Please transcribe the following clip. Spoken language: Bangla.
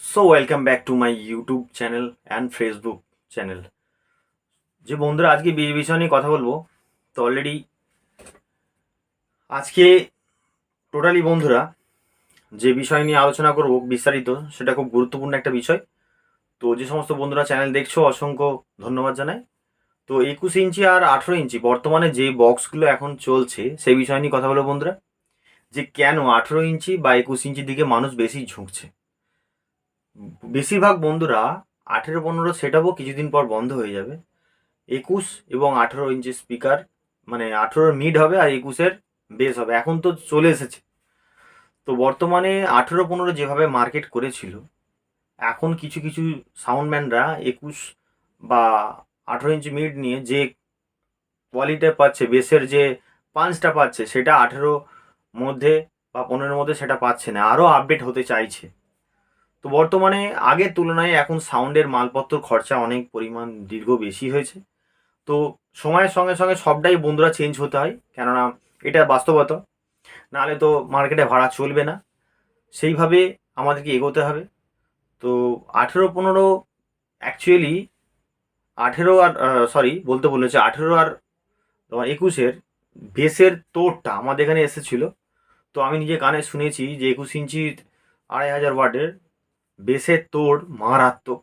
So welcome back to my YouTube channel and Facebook channel. যে বন্ধুরা আজকে বিষয় নিয়ে কথা বলবো, তো অলরেডি আজকে টোটালি বন্ধুরা যে বিষয় নিয়ে আলোচনা করব বিস্তারিত, সেটা খুব গুরুত্বপূর্ণ একটা বিষয়। তো যে সমস্ত বন্ধুরা চ্যানেল দেখছো অসংখ্য ধন্যবাদ জানাই। তো 21 ইঞ্চি আর 18 ইঞ্চি বর্তমানে যে বক্সগুলো এখন চলছে সেই বিষয় নিয়ে কথা বলবো বন্ধুরা, যে কেন 18 ইঞ্চি বা 21 ইঞ্চির দিকে মানুষ বেশি ঝুঁকছে। বেশিরভাগ বন্ধুরা 18-15 সেট আপও কিছুদিন পর বন্ধ হয়ে যাবে। 21 এবং 18 ইঞ্চি স্পিকার, মানে 18-র মিড হবে আর 21-এর বেস হবে, এখন তো চলে এসেছে। তো বর্তমানে 18-15 যেভাবে মার্কেট করেছিল, এখন কিছু কিছু সাউন্ডম্যানরা 21 বা 18 ইঞ্চি মিড নিয়ে যে কোয়ালিটি পাচ্ছে, বেসের যে পাঞ্চটা পাচ্ছে, সেটা 18 মধ্যে বা 15-এর মধ্যে সেটা পাচ্ছে না, আরও আপডেট হতে চাইছে। তো বর্তমানে আগের তুলনায় এখন সাউন্ডের মালপত্র খরচা অনেক পরিমাণ দীর্ঘ বেশি হয়েছে। তো সময়ের সঙ্গে সঙ্গে সবটাই বন্ধুরা চেঞ্জ হতে হয়, কেননা এটা বাস্তবতা, নাহলে তো মার্কেটে ভাড়া চলবে না। সেইভাবে আমাদেরকে এগোতে হবে। তো 18-15 অ্যাকচুয়ালি 18 আর সরি বলতে বলেছে 18 আর তোমার 21-এর বেসের তোড়টা আমাদের এখানে এসেছিল। তো আমি নিজে কানে শুনেছি যে 21 ইঞ্চির 2500 ওয়াটের বেসের তোড় মারাত্মক,